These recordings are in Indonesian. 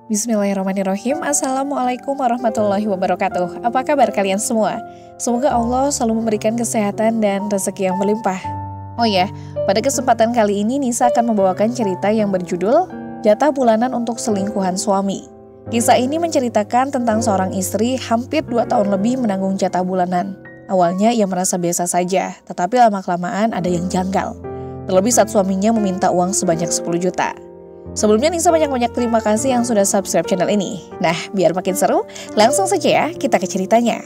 Bismillahirrahmanirrahim. Assalamualaikum warahmatullahi wabarakatuh. Apa kabar kalian semua? Semoga Allah selalu memberikan kesehatan dan rezeki yang berlimpah. Oh ya, pada kesempatan kali ini Nisa akan membawakan cerita yang berjudul Jatah Bulanan untuk Selingkuhan Suami. Kisah ini menceritakan tentang seorang istri hampir 2 tahun lebih menanggung jatah bulanan. Awalnya ia merasa biasa saja, tetapi lama-kelamaan ada yang janggal. Terlebih saat suaminya meminta uang sebanyak 10 juta. Sebelumnya Nisa banyak-banyak terima kasih yang sudah subscribe channel ini. Nah, biar makin seru, langsung saja ya kita ke ceritanya.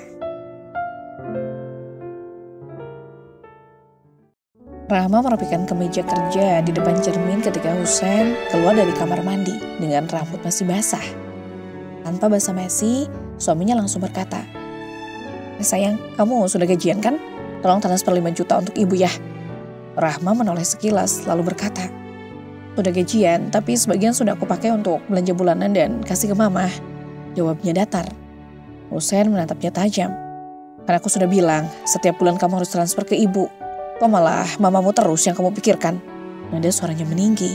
Rahma merapikan kemeja kerja di depan cermin ketika Husein keluar dari kamar mandi dengan rambut masih basah. Tanpa basa-basi, suaminya langsung berkata, "Sayang, kamu sudah gajian kan? Tolong transfer 5 juta untuk ibu ya." Rahma menoleh sekilas lalu berkata, "Udah gajian, tapi sebagian sudah aku pakai untuk belanja bulanan dan kasih ke mama." Jawabnya datar. Husein menatapnya tajam. "Karena aku sudah bilang, setiap bulan kamu harus transfer ke ibu. Kok malah mamamu terus yang kamu pikirkan?" Nada suaranya meninggi.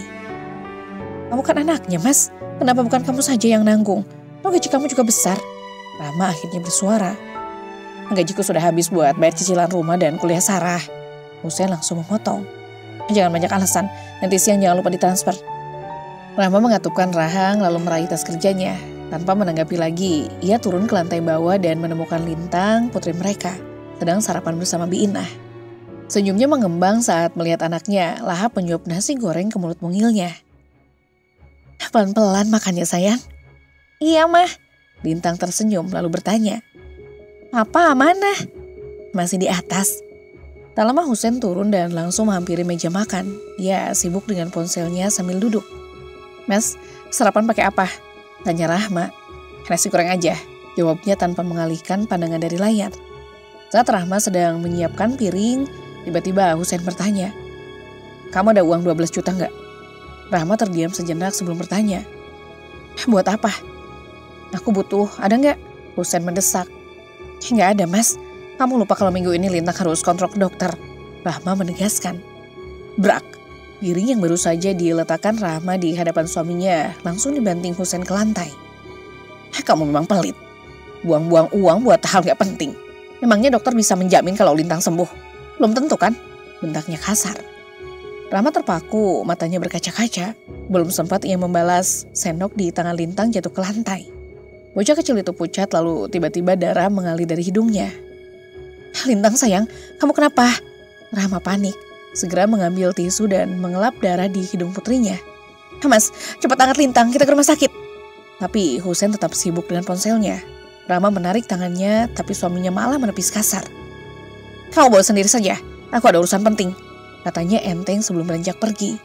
"Kamu kan anaknya, Mas. Kenapa bukan kamu saja yang nanggung? Toh gaji kamu juga besar." Rahma akhirnya bersuara. "Gajiku sudah habis buat bayar cicilan rumah dan kuliah Sarah." Husein langsung memotong. "Jangan banyak alasan, nanti siang jangan lupa ditransfer." Rahma mengatupkan rahang lalu meraih tas kerjanya. Tanpa menanggapi lagi, ia turun ke lantai bawah dan menemukan Lintang, putri mereka, sedang sarapan bersama Bi Inah. Senyumnya mengembang saat melihat anaknya lahap menyuap nasi goreng ke mulut mungilnya. "Pelan-pelan makannya sayang." "Iya mah." Lintang tersenyum lalu bertanya, "Apa amanah?" "Masih di atas." Tak lama Husein turun dan langsung menghampiri meja makan. Ia sibuk dengan ponselnya sambil duduk. "Mas, sarapan pakai apa?" tanya Rahma. "Nasi goreng aja," jawabnya tanpa mengalihkan pandangan dari layar. Saat Rahma sedang menyiapkan piring, tiba-tiba Husein bertanya, "Kamu ada uang 12 juta nggak?" Rahma terdiam sejenak sebelum bertanya, "Buat apa?" "Aku butuh, ada nggak?" Husein mendesak. "Nggak ada mas. Kamu lupa kalau minggu ini Lintang harus kontrol ke dokter." Rahma menegaskan. Brak, piring yang baru saja diletakkan Rahma di hadapan suaminya langsung dibanting Husein ke lantai. "Kamu memang pelit. Buang-buang uang buat hal gak penting. Memangnya dokter bisa menjamin kalau Lintang sembuh? Belum tentu kan?" bentaknya kasar. Rahma terpaku, matanya berkaca-kaca. Belum sempat ia membalas, sendok di tangan Lintang jatuh ke lantai. Bocah kecil itu pucat lalu tiba-tiba darah mengalir dari hidungnya. "Lintang sayang, kamu kenapa?" Rahma panik, segera mengambil tisu dan mengelap darah di hidung putrinya. "Mas, cepat angkat Lintang, kita ke rumah sakit." Tapi Husein tetap sibuk dengan ponselnya. Rahma menarik tangannya, tapi suaminya malah menepis kasar. "Kamu bawa sendiri saja, aku ada urusan penting," katanya enteng sebelum beranjak pergi.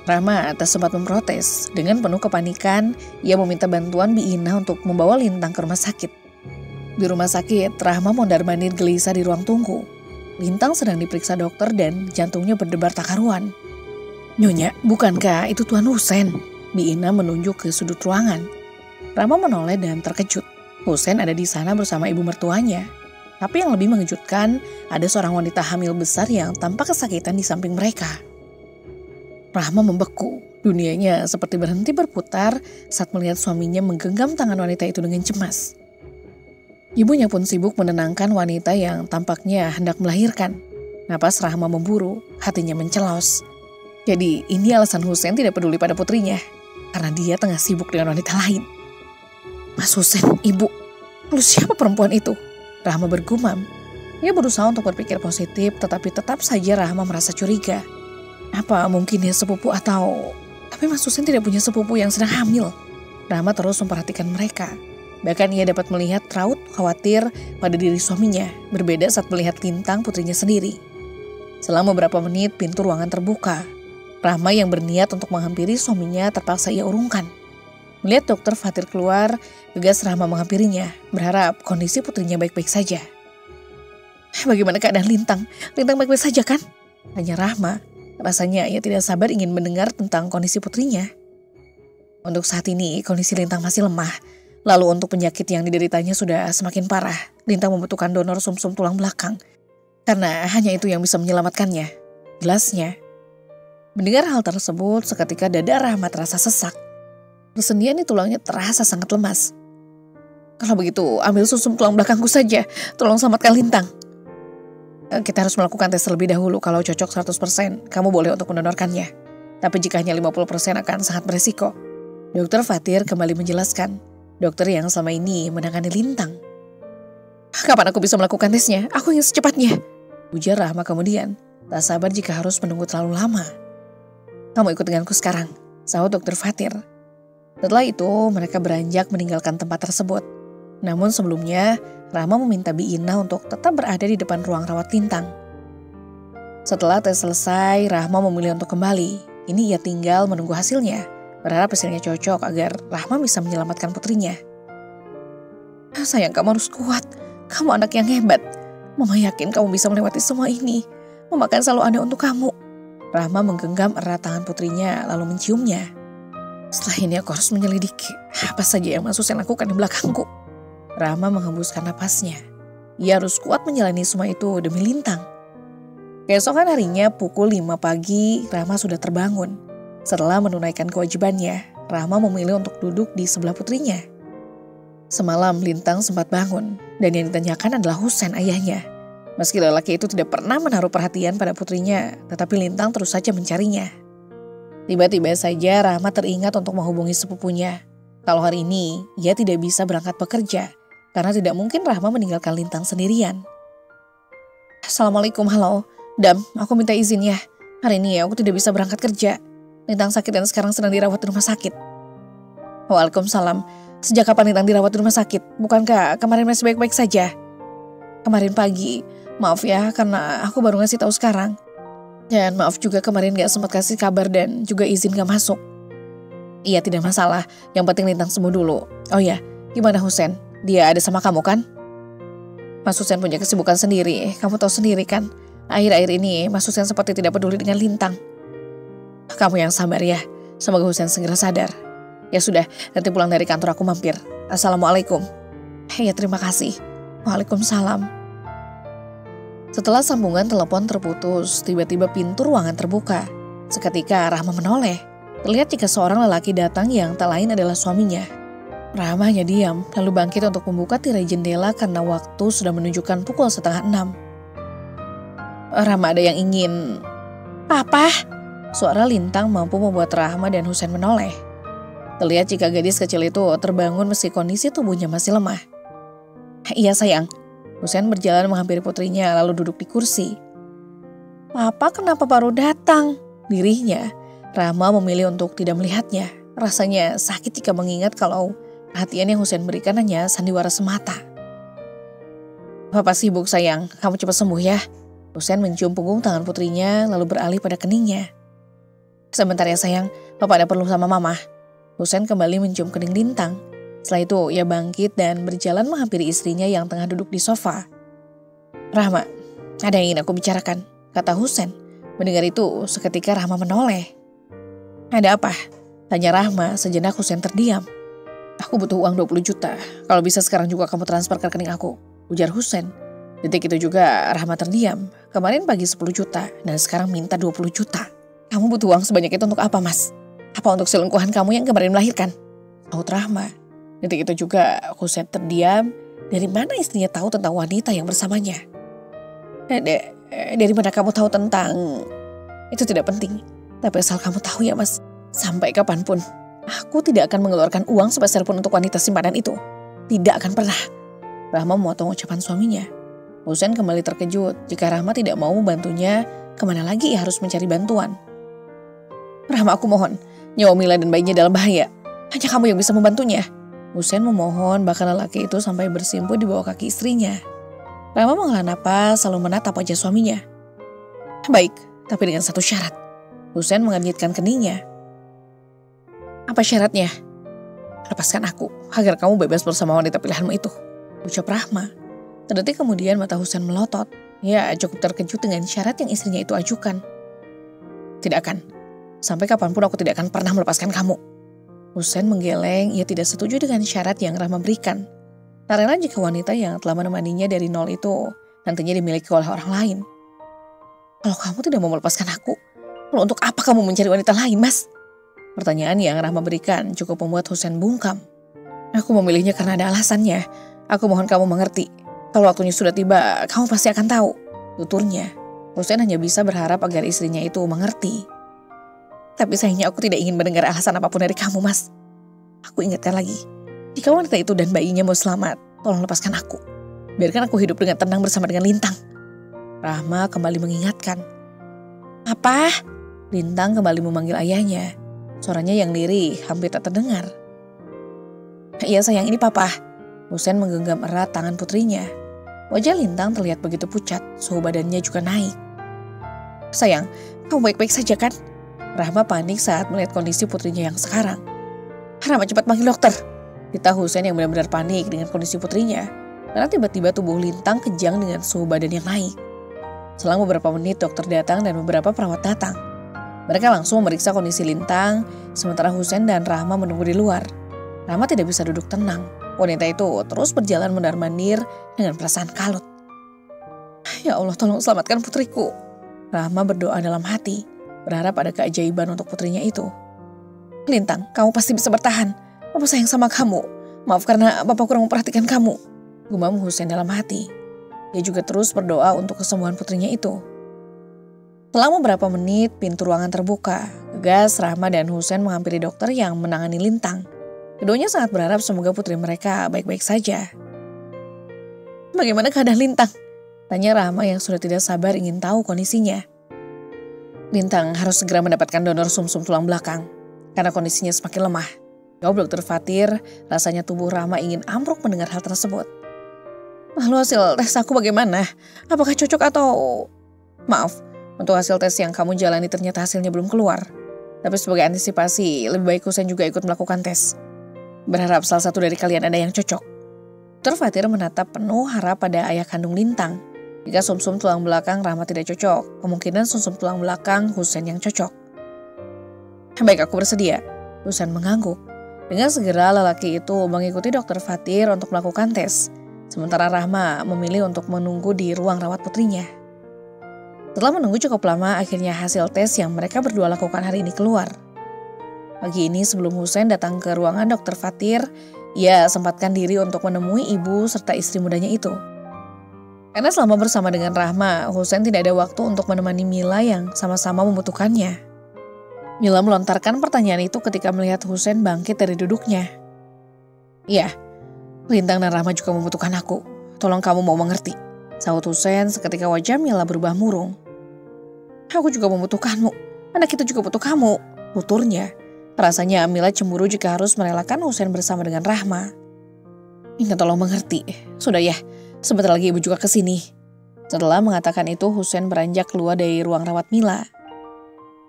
Rahma tak sempat memprotes. Dengan penuh kepanikan, ia meminta bantuan Bi Inah untuk membawa Lintang ke rumah sakit. Di rumah sakit, Rahma mondar-mandir gelisah di ruang tunggu. Lintang sedang diperiksa dokter dan jantungnya berdebar tak karuan. "Nyonya, bukankah itu Tuan Husein?" Bi Inah menunjuk ke sudut ruangan. Rahma menoleh dan terkejut. Husein ada di sana bersama ibu mertuanya. Tapi yang lebih mengejutkan, ada seorang wanita hamil besar yang tampak kesakitan di samping mereka. Rahma membeku. Dunianya seperti berhenti berputar saat melihat suaminya menggenggam tangan wanita itu dengan cemas. Ibunya pun sibuk menenangkan wanita yang tampaknya hendak melahirkan. Napas Rahma memburu, hatinya mencelos. Jadi ini alasan Husein tidak peduli pada putrinya, karena dia tengah sibuk dengan wanita lain. "Mas Husein, ibu, lalu siapa perempuan itu?" Rahma bergumam. Ia berusaha untuk berpikir positif, tetapi tetap saja Rahma merasa curiga. Apa mungkin dia sepupu atau... Tapi Mas Husein tidak punya sepupu yang sedang hamil. Rahma terus memperhatikan mereka. Bahkan ia dapat melihat raut khawatir pada diri suaminya, berbeda saat melihat Lintang putrinya sendiri. Selama beberapa menit pintu ruangan terbuka. Rahma yang berniat untuk menghampiri suaminya terpaksa ia urungkan. Melihat dokter Fatir keluar, gegas Rahma menghampirinya, berharap kondisi putrinya baik-baik saja. "Bagaimana keadaan Lintang? Lintang baik-baik saja kan?" tanya Rahma. Rasanya ia tidak sabar ingin mendengar tentang kondisi putrinya. "Untuk saat ini kondisi Lintang masih lemah. Lalu untuk penyakit yang dideritanya sudah semakin parah. Lintang membutuhkan donor sumsum tulang belakang. Karena hanya itu yang bisa menyelamatkannya," jelasnya. Mendengar hal tersebut, seketika dada Rahma terasa sesak. Persendian di tulangnya terasa sangat lemas. Kalau begitu, ambil sumsum tulang belakangku saja. Tolong selamatkan Lintang. Kita harus melakukan tes terlebih dahulu. Kalau cocok 100%, kamu boleh untuk mendonorkannya. Tapi jika hanya 50% akan sangat beresiko. Dokter Fatir kembali menjelaskan. Dokter yang selama ini menangani Lintang. Kapan aku bisa melakukan tesnya? Aku ingin secepatnya. Ujar Rahma kemudian. Tak sabar jika harus menunggu terlalu lama. Kamu ikut denganku sekarang, sahut Dokter Fatir. Setelah itu, mereka beranjak meninggalkan tempat tersebut. Namun sebelumnya, Rahma meminta Bi Ina untuk tetap berada di depan ruang rawat Lintang. Setelah tes selesai, Rahma memilih untuk kembali. Ini ia tinggal menunggu hasilnya, berharap hasilnya cocok agar Rahma bisa menyelamatkan putrinya. Sayang, kamu harus kuat. Kamu anak yang hebat. Mama yakin kamu bisa melewati semua ini. Mama akan selalu ada untuk kamu. Rahma menggenggam erat tangan putrinya lalu menciumnya. Setelah ini aku harus menyelidiki apa saja yang Mas Husein lakukan di belakangku. Rahma menghembuskan napasnya. Ia harus kuat menjalani semua itu demi Lintang. Keesokan harinya pukul 5 pagi, Rahma sudah terbangun. Setelah menunaikan kewajibannya, Rahma memilih untuk duduk di sebelah putrinya. Semalam Lintang sempat bangun, dan yang ditanyakan adalah Husein ayahnya. Meski lelaki itu tidak pernah menaruh perhatian pada putrinya, tetapi Lintang terus saja mencarinya. Tiba-tiba saja Rahma teringat untuk menghubungi sepupunya. Kalau hari ini, ia tidak bisa berangkat bekerja, karena tidak mungkin Rahma meninggalkan Lintang sendirian. Assalamualaikum, halo. Dam, aku minta izin ya. Hari ini aku tidak bisa berangkat kerja. Lintang sakit dan sekarang sedang dirawat di rumah sakit. Waalaikumsalam. Sejak kapan Lintang dirawat di rumah sakit? Bukankah kemarin masih baik-baik saja? Kemarin pagi. Maaf ya, karena aku baru ngasih tahu sekarang. Dan maaf juga kemarin gak sempat kasih kabar dan juga izin gak masuk. Iya, tidak masalah. Yang penting Lintang sembuh dulu. Oh ya, gimana Husein? Dia ada sama kamu kan? Mas Husein punya kesibukan sendiri. Kamu tahu sendiri kan? Akhir-akhir ini Mas Husein seperti tidak peduli dengan Lintang. Kamu yang sabar ya. Semoga Husein segera sadar. Ya sudah, nanti pulang dari kantor aku mampir. Assalamualaikum. Ya, terima kasih. Waalaikumsalam. Setelah sambungan telepon terputus, tiba-tiba pintu ruangan terbuka. Seketika Rahma menoleh. Terlihat jika seorang lelaki datang yang tak lain adalah suaminya. Rahma hanya diam, lalu bangkit untuk membuka tirai jendela karena waktu sudah menunjukkan pukul 5:30. Rahma, ada yang ingin... Papa? Suara Lintang mampu membuat Rahma dan Husein menoleh. Terlihat jika gadis kecil itu terbangun meski kondisi tubuhnya masih lemah. Iya sayang. Husein berjalan menghampiri putrinya lalu duduk di kursi. Papa kenapa baru datang? Dirinya. Rahma memilih untuk tidak melihatnya. Rasanya sakit jika mengingat kalau perhatian yang Husein berikan hanya sandiwara semata. Papa sibuk sayang, kamu cepat sembuh ya. Husein mencium punggung tangan putrinya lalu beralih pada keningnya. Sebentar ya sayang, Papa ada perlu sama Mama. Husein kembali mencium kening Lintang. Setelah itu ia bangkit dan berjalan menghampiri istrinya yang tengah duduk di sofa. Rahma, ada yang ingin aku bicarakan, kata Husein. Mendengar itu seketika Rahma menoleh. Ada apa? Tanya Rahma. Sejenak Husein terdiam. Aku butuh uang 20 juta. Kalau bisa sekarang juga kamu transfer ke rekening aku, ujar Husein. Detik itu juga Rahma terdiam. Kemarin pagi 10 juta dan sekarang minta 20 juta. Kamu butuh uang sebanyak itu untuk apa, Mas? Apa untuk selingkuhan kamu yang kemarin melahirkan? Sahut Rahma. Detik itu juga Husein terdiam. Dari mana istrinya tahu tentang wanita yang bersamanya? Dari mana kamu tahu tentang... Itu tidak penting. Tapi asal kamu tahu ya Mas, sampai kapanpun aku tidak akan mengeluarkan uang sebesar pun untuk wanita simpanan itu. Tidak akan pernah. Rahma memotong ucapan suaminya. Husein kembali terkejut. Jika Rahma tidak mau membantunya, kemana lagi ia harus mencari bantuan? Rahma, aku mohon. Nyawa Mila dan bayinya dalam bahaya. Hanya kamu yang bisa membantunya. Husein memohon, bahkan lelaki itu sampai bersimpuh di bawah kaki istrinya. Rahma menghela napas lalu menatap wajah suaminya. Baik, tapi dengan satu syarat. Husein mengernyitkan keningnya. Apa syaratnya? Lepaskan aku agar kamu bebas bersama wanita pilihanmu itu, ucap Rahma. Sedetik kemudian mata Husein melotot. Ya, cukup terkejut dengan syarat yang istrinya itu ajukan. Tidak akan. Sampai kapanpun aku tidak akan pernah melepaskan kamu. Husein menggeleng, ia tidak setuju dengan syarat yang Rahma berikan. Tak rela jika wanita yang telah menemaninya dari nol itu nantinya dimiliki oleh orang lain. Kalau kamu tidak mau melepaskan aku, lalu untuk apa kamu mencari wanita lain, Mas? Pertanyaan yang Rahma berikan cukup membuat Husein bungkam. Aku memilihnya karena ada alasannya. Aku mohon kamu mengerti. Kalau waktunya sudah tiba, kamu pasti akan tahu, tuturnya. Husein hanya bisa berharap agar istrinya itu mengerti. Tapi sayangnya aku tidak ingin mendengar alasan apapun dari kamu, Mas. Aku ingatkan lagi, jika wanita itu dan bayinya mau selamat, tolong lepaskan aku. Biarkan aku hidup dengan tenang bersama dengan Lintang. Rahma kembali mengingatkan. Apa? Lintang kembali memanggil ayahnya. Suaranya yang lirih, hampir tak terdengar. Iya sayang, ini papa. Husein menggenggam erat tangan putrinya. Wajah Lintang terlihat begitu pucat, suhu badannya juga naik. Sayang, kamu baik-baik saja kan? Rahma panik saat melihat kondisi putrinya yang sekarang. Rahma cepat panggil dokter. Kita Husein yang benar-benar panik dengan kondisi putrinya. Karena tiba-tiba tubuh Lintang kejang dengan suhu badan yang naik. Selang beberapa menit dokter datang dan beberapa perawat datang. Mereka langsung memeriksa kondisi Lintang, sementara Husein dan Rahma menunggu di luar. Rahma tidak bisa duduk tenang. Wanita itu terus berjalan mondar-mandir dengan perasaan kalut. Ya Allah, tolong selamatkan putriku. Rahma berdoa dalam hati, berharap ada keajaiban untuk putrinya itu. Lintang, kamu pasti bisa bertahan. Papa sayang sama kamu. Maaf karena Papa kurang memperhatikan kamu. Gumam Husein dalam hati. Dia juga terus berdoa untuk kesembuhan putrinya itu. Selama beberapa menit, pintu ruangan terbuka. Gegas, Rahma dan Husein menghampiri dokter yang menangani Lintang. Keduanya sangat berharap semoga putri mereka baik-baik saja. Bagaimana keadaan Lintang? Tanya Rahma yang sudah tidak sabar ingin tahu kondisinya. Lintang harus segera mendapatkan donor sumsum tulang belakang karena kondisinya semakin lemah. Jawab Dokter Fatir, rasanya tubuh Rahma ingin ambruk mendengar hal tersebut. Lalu hasil tes aku bagaimana? Apakah cocok atau... Maaf, untuk hasil tes yang kamu jalani ternyata hasilnya belum keluar. Tapi sebagai antisipasi, lebih baik Husein juga ikut melakukan tes. Berharap salah satu dari kalian ada yang cocok. Dr. Fatir menatap penuh harap pada ayah kandung Lintang. Jika sumsum tulang belakang Rahma tidak cocok, kemungkinan sumsum tulang belakang Husein yang cocok. Baik, aku bersedia. Husein mengangguk. Dengan segera lelaki itu mengikuti Dr. Fatir untuk melakukan tes. Sementara Rahma memilih untuk menunggu di ruang rawat putrinya. Setelah menunggu cukup lama, akhirnya hasil tes yang mereka berdua lakukan hari ini keluar. Pagi ini sebelum Husein datang ke ruangan Dr. Fatir, ia sempatkan diri untuk menemui ibu serta istri mudanya itu. Karena selama bersama dengan Rahma, Husein tidak ada waktu untuk menemani Mila yang sama-sama membutuhkannya. Mila melontarkan pertanyaan itu ketika melihat Husein bangkit dari duduknya. Iya, Lintang dan Rahma juga membutuhkan aku. Tolong kamu mau mengerti. Sahut Husein seketika wajah Mila berubah murung. Aku juga membutuhkanmu. Anak kita juga butuh kamu, tuturnya. Rasanya Mila cemburu jika harus merelakan Husein bersama dengan Rahma. Minta tolong mengerti. Sudah ya, sebentar lagi ibu juga kesini. Setelah mengatakan itu, Husein beranjak keluar dari ruang rawat Mila.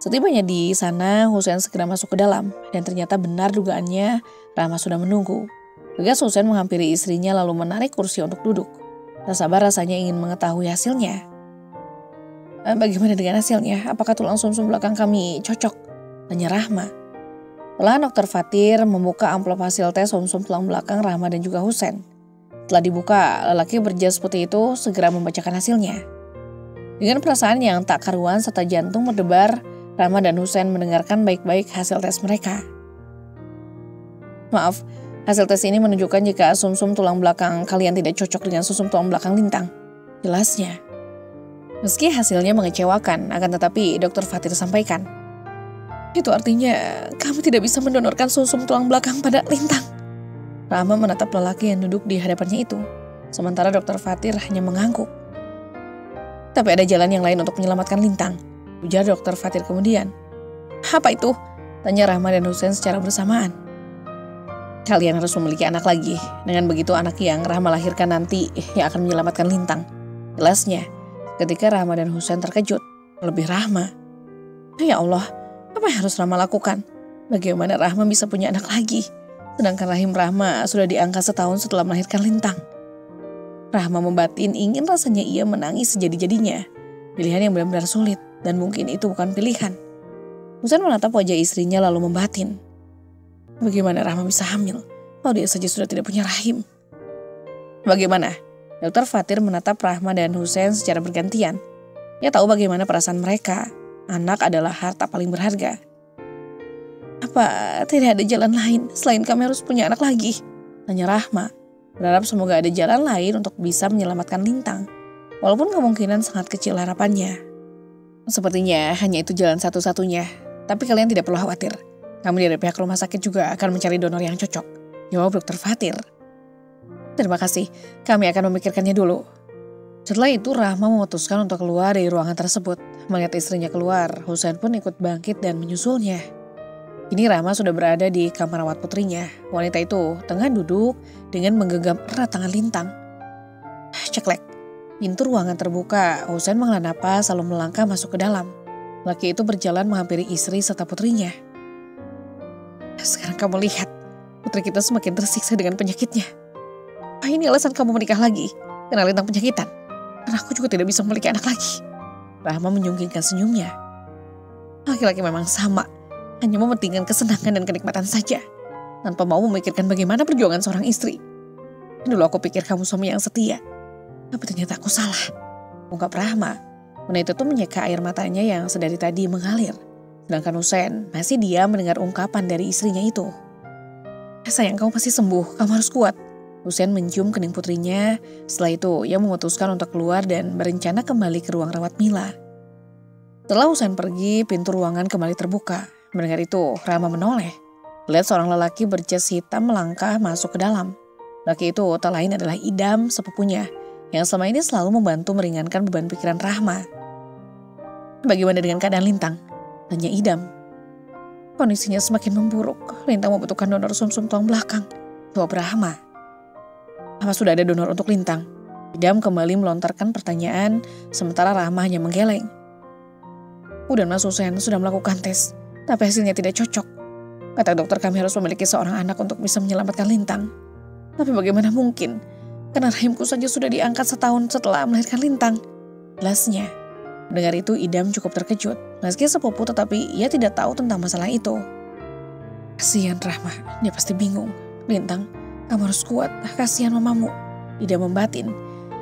Setibanya di sana, Husein segera masuk ke dalam. Dan ternyata benar dugaannya, Rahma sudah menunggu. Tegas Husein menghampiri istrinya lalu menarik kursi untuk duduk. Tak sabar rasanya ingin mengetahui hasilnya. Bagaimana dengan hasilnya? Apakah tulang sumsum belakang kami cocok? Tanya Rahma. Setelah Dr. Fatir membuka amplop hasil tes sumsum tulang belakang Rahma dan juga Husein. Setelah dibuka, lelaki berjas putih itu segera membacakan hasilnya. Dengan perasaan yang tak karuan serta jantung berdebar, Rahma dan Husein mendengarkan baik-baik hasil tes mereka. Maaf, hasil tes ini menunjukkan jika sumsum tulang belakang kalian tidak cocok dengan sumsum tulang belakang Lintang. Jelasnya. Meski hasilnya mengecewakan, akan tetapi Dr. Fatir sampaikan. Itu artinya kamu tidak bisa mendonorkan sumsum tulang belakang pada Lintang. Rahma menatap lelaki yang duduk di hadapannya itu. Sementara Dr. Fatir hanya mengangguk. Tapi ada jalan yang lain untuk menyelamatkan Lintang, ujar Dr. Fatir kemudian. Apa itu? Tanya Rahma dan Husein secara bersamaan. Kalian harus memiliki anak lagi. Dengan begitu anak yang Rahma lahirkan nanti yang akan menyelamatkan Lintang. Jelasnya. Ketika Rahma dan Husein terkejut, lebih Rahma. Ya Allah, apa yang harus Rahma lakukan? Bagaimana Rahma bisa punya anak lagi? Sedangkan rahim Rahma sudah diangkat setahun setelah melahirkan Lintang. Rahma membatin ingin rasanya ia menangis sejadi-jadinya. Pilihan yang benar-benar sulit dan mungkin itu bukan pilihan. Husein menatap wajah istrinya lalu membatin. Bagaimana Rahma bisa hamil kalau dia saja sudah tidak punya rahim? Bagaimana? Dr. Fatir menatap Rahma dan Husein secara bergantian. Ia tahu bagaimana perasaan mereka. Anak adalah harta paling berharga. Apa tidak ada jalan lain selain kami harus punya anak lagi? Tanya Rahma, berharap semoga ada jalan lain untuk bisa menyelamatkan Lintang. Walaupun kemungkinan sangat kecil harapannya. Sepertinya hanya itu jalan satu-satunya. Tapi kalian tidak perlu khawatir. Kami dari pihak rumah sakit juga akan mencari donor yang cocok. Jawab Dokter Fatir. Terima kasih, kami akan memikirkannya dulu. Setelah itu Rahma memutuskan untuk keluar dari ruangan tersebut. Melihat istrinya keluar, Husain pun ikut bangkit dan menyusulnya. Kini Rahma sudah berada di kamar rawat putrinya. Wanita itu tengah duduk dengan menggenggam erat tangan Lintang. Ceklek, pintu ruangan terbuka. Husain menghela napas lalu melangkah masuk ke dalam. Laki itu berjalan menghampiri istri serta putrinya. Sekarang kamu lihat, putri kita semakin tersiksa dengan penyakitnya. Ini alasan kamu menikah lagi, karena Lintang penyakitan. Karena aku juga tidak bisa memiliki anak lagi. Rahma menyunggingkan senyumnya. Laki-laki memang sama, hanya mementingkan kesenangan dan kenikmatan saja, tanpa mau memikirkan bagaimana perjuangan seorang istri. Dulu aku pikir kamu suami yang setia, tapi ternyata aku salah. Ungkap Rahma. Wanita itu menyeka air matanya yang sedari tadi mengalir. Sedangkan Husain masih diam mendengar ungkapan dari istrinya itu. Sayang, kamu pasti sembuh, kamu harus kuat. Husain mencium kening putrinya. Setelah itu ia memutuskan untuk keluar dan berencana kembali ke ruang rawat Mila. Setelah Husain pergi, pintu ruangan kembali terbuka. Mendengar itu, Rahma menoleh. Lihat seorang lelaki berjas hitam melangkah masuk ke dalam. Laki itu tak lain adalah Idam, sepupunya, yang selama ini selalu membantu meringankan beban pikiran Rahma. Bagaimana dengan keadaan Lintang? Tanya Idam. Kondisinya semakin memburuk. Lintang membutuhkan donor sumsum tulang belakang. Jawab Rahma. Apa sudah ada donor untuk Lintang? Idam kembali melontarkan pertanyaan, sementara Rahma hanya menggeleng. Udah Mas Husain sudah melakukan tes, tapi hasilnya tidak cocok. Kata dokter kami harus memiliki seorang anak untuk bisa menyelamatkan Lintang. Tapi bagaimana mungkin? Karena rahimku saja sudah diangkat setahun setelah melahirkan Lintang. Jelasnya. Mendengar itu Idam cukup terkejut. Meski sepupu tetapi ia tidak tahu tentang masalah itu. Kasihan Rahma, dia pasti bingung. Lintang, kamu harus kuat, kasihan mamamu. Idam membatin.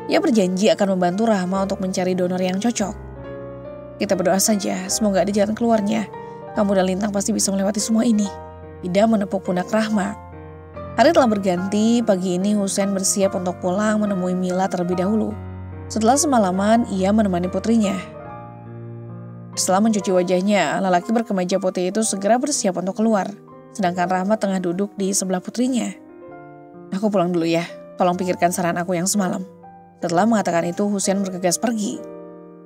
Ia berjanji akan membantu Rahma untuk mencari donor yang cocok. Kita berdoa saja, semoga ada jalan keluarnya. Kamu dan Lintang pasti bisa melewati semua ini. Idam menepuk pundak Rahma. Hari telah berganti, pagi ini Husain bersiap untuk pulang menemui Mila terlebih dahulu. Setelah semalaman, ia menemani putrinya. Setelah mencuci wajahnya, lelaki berkemeja putih itu segera bersiap untuk keluar. Sedangkan Rahma tengah duduk di sebelah putrinya. Aku pulang dulu ya, tolong pikirkan saran aku yang semalam. Setelah mengatakan itu, Husain bergegas pergi.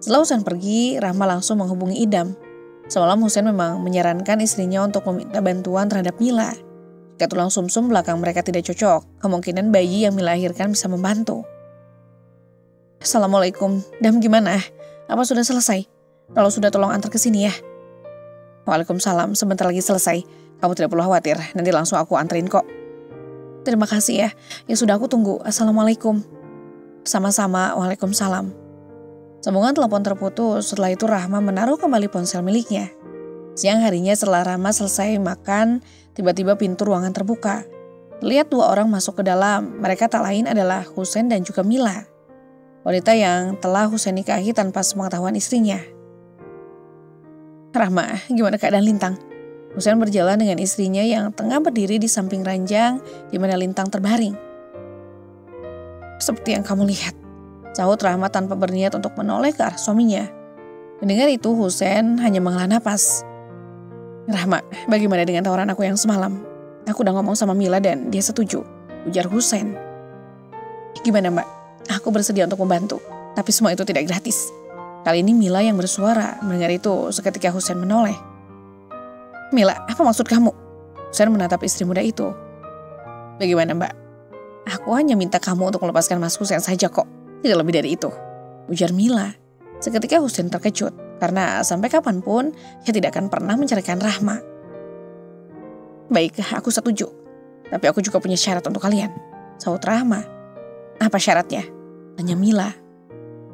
Setelah Husain pergi, Rahma langsung menghubungi Idam. Semalam Husain memang menyarankan istrinya untuk meminta bantuan terhadap Mila. Jika tulang sumsum belakang mereka tidak cocok, kemungkinan bayi yang Mila lahirkan bisa membantu. Assalamualaikum, Dam gimana? Apa sudah selesai? Kalau sudah tolong antar ke sini ya. Waalaikumsalam, sebentar lagi selesai. Kamu tidak perlu khawatir, nanti langsung aku anterin kok. Terima kasih ya, ya sudah aku tunggu. Assalamualaikum. Sama-sama, waalaikumsalam. Sambungan telepon terputus, setelah itu Rahma menaruh kembali ponsel miliknya. Siang harinya setelah Rahma selesai makan, tiba-tiba pintu ruangan terbuka. Lihat dua orang masuk ke dalam, mereka tak lain adalah Husain dan juga Mila. Wanita yang telah Husain nikahi tanpa sepengetahuan istrinya. Rahma, gimana keadaan Lintang? Husain berjalan dengan istrinya yang tengah berdiri di samping ranjang di mana Lintang terbaring. Seperti yang kamu lihat, sahut Rahma tanpa berniat untuk menoleh ke arah suaminya. Mendengar itu Husain hanya menghela napas. Rahma, bagaimana dengan tawaran aku yang semalam? Aku udah ngomong sama Mila dan dia setuju, ujar Husain. Gimana Mbak? Aku bersedia untuk membantu, tapi semua itu tidak gratis. Kali ini Mila yang bersuara. Mendengar itu seketika Husain menoleh. Mila, apa maksud kamu? Husain menatap istri muda itu. Bagaimana Mbak? Aku hanya minta kamu untuk melepaskan Mas Husain saja kok. Tidak lebih dari itu, ujar Mila. Seketika Husain terkejut karena sampai kapanpun ia tidak akan pernah menceraikan Rahma. Baik, aku setuju. Tapi aku juga punya syarat untuk kalian, sahut Rahma. Apa syaratnya? Tanya Mila.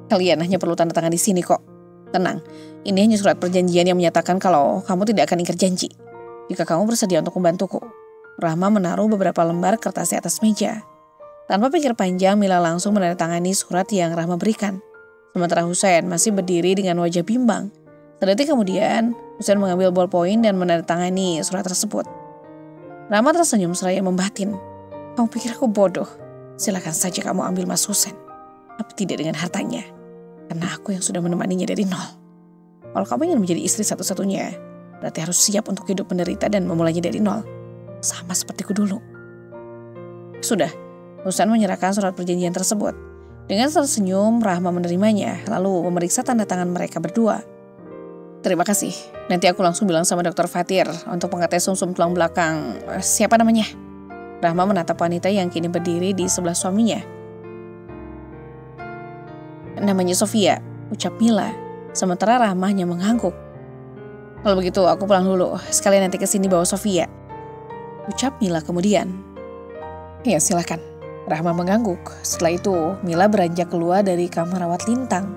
Kalian hanya perlu tanda tangan di sini kok. Tenang, ini hanya surat perjanjian yang menyatakan kalau kamu tidak akan ingkar janji. Jika kamu bersedia untuk membantuku. Rahma menaruh beberapa lembar kertas di atas meja. Tanpa pikir panjang, Mila langsung menandatangani surat yang Rahma berikan. Sementara Husain masih berdiri dengan wajah bimbang. Sedetik kemudian, Husein mengambil ballpoint dan menandatangani surat tersebut. Rahma tersenyum seraya membatin. Kamu pikir aku bodoh? Silakan saja kamu ambil Mas Husein. Tapi tidak dengan hartanya. Karena aku yang sudah menemaninya dari nol. Kalau kamu ingin menjadi istri satu-satunya, berarti harus siap untuk hidup menderita dan memulainya dari nol. Sama sepertiku dulu. Sudah, Husein menyerahkan surat perjanjian tersebut. Dengan tersenyum, Rahma menerimanya, lalu memeriksa tanda tangan mereka berdua. Terima kasih, nanti aku langsung bilang sama Dokter Fatir untuk mengetes sumsum tulang belakang. Siapa namanya? Rahma menatap wanita yang kini berdiri di sebelah suaminya. Namanya Sofia, ucap Mila, sementara Rahma hanya mengangguk. Kalau begitu aku pulang dulu, sekalian nanti kesini bawa Sofia, ucap Mila kemudian. Ya silakan. Rahma mengangguk. Setelah itu Mila beranjak keluar dari kamar rawat Lintang.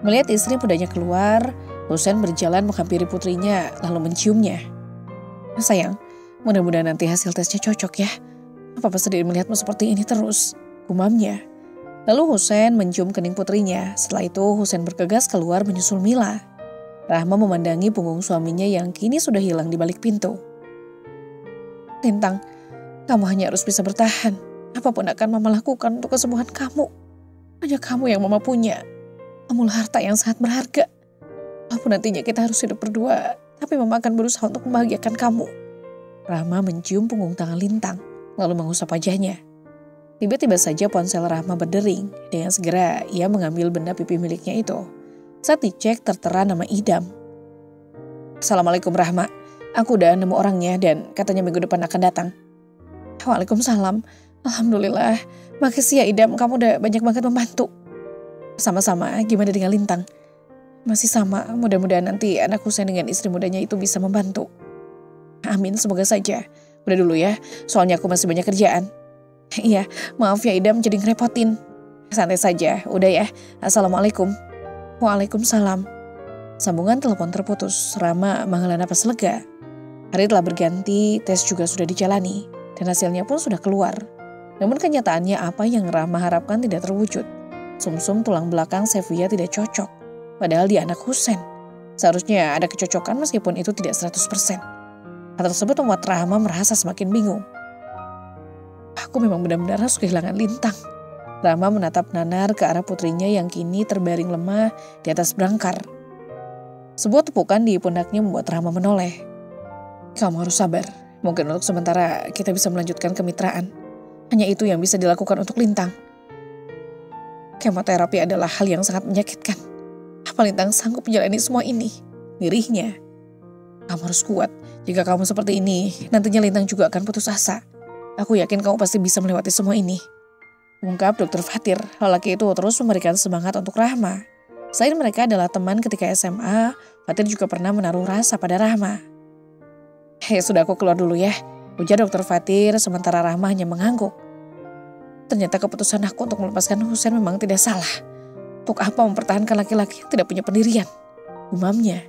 Melihat istri mudanya keluar, Husein berjalan menghampiri putrinya lalu menciumnya. Sayang, mudah-mudahan nanti hasil tesnya cocok ya. Papa sedih melihatmu seperti ini terus, gumamnya. Lalu Husein mencium kening putrinya. Setelah itu Husein bergegas keluar menyusul Mila. Rahma memandangi punggung suaminya yang kini sudah hilang di balik pintu. Lintang, kamu hanya harus bisa bertahan. Apapun akan Mama lakukan untuk kesembuhan kamu. Hanya kamu yang Mama punya. Kamulah harta yang sangat berharga. Walaupun nantinya kita harus hidup berdua, tapi Mama akan berusaha untuk membahagiakan kamu. Rahma mencium punggung tangan Lintang, lalu mengusap wajahnya. Tiba-tiba saja ponsel Rahma berdering. Dengan segera ia mengambil benda pipi miliknya itu. Saat dicek tertera nama Idam. Assalamualaikum Rahma, aku udah nemu orangnya dan katanya minggu depan akan datang. Waalaikumsalam, alhamdulillah. Makasih ya Idam, kamu udah banyak banget membantu. Sama-sama, gimana dengan Lintang? Masih sama, mudah-mudahan nanti anak Husein dengan istri mudanya itu bisa membantu. Amin, semoga saja. Udah dulu ya, soalnya aku masih banyak kerjaan. Iya, maaf ya Idam jadi ngerepotin. Santai saja, udah ya. Assalamualaikum. Waalaikumsalam. Sambungan telepon terputus, Rahma menghela napas lega. Hari telah berganti, tes juga sudah dijalani, dan hasilnya pun sudah keluar. Namun kenyataannya apa yang Rahma harapkan tidak terwujud. Sumsum tulang belakang Sofia tidak cocok. Padahal dia anak Husein. Seharusnya ada kecocokan meskipun itu tidak 100%. Hal tersebut membuat Rahma merasa semakin bingung. Aku memang benar-benar harus kehilangan Lintang. Rahma menatap nanar ke arah putrinya yang kini terbaring lemah di atas brangkar. Sebuah tepukan di pundaknya membuat Rahma menoleh. Kamu harus sabar. Mungkin untuk sementara kita bisa melanjutkan kemitraan. Hanya itu yang bisa dilakukan untuk Lintang. Kemoterapi adalah hal yang sangat menyakitkan. Apa Lintang sanggup menjalani semua ini? Lirihnya. Kamu harus kuat. Jika kamu seperti ini, nantinya Lintang juga akan putus asa. Aku yakin kamu pasti bisa melewati semua ini. Ungkap Dokter Fatir. Lelaki itu terus memberikan semangat untuk Rahma. Selain mereka adalah teman ketika SMA, Fatir juga pernah menaruh rasa pada Rahma. Hei, sudah aku keluar dulu ya, ujar Dokter Fatir sementara Rahma hanya mengangguk. Ternyata keputusan aku untuk melepaskan Husein memang tidak salah. Untuk apa mempertahankan laki-laki yang tidak punya pendirian? Gumamnya.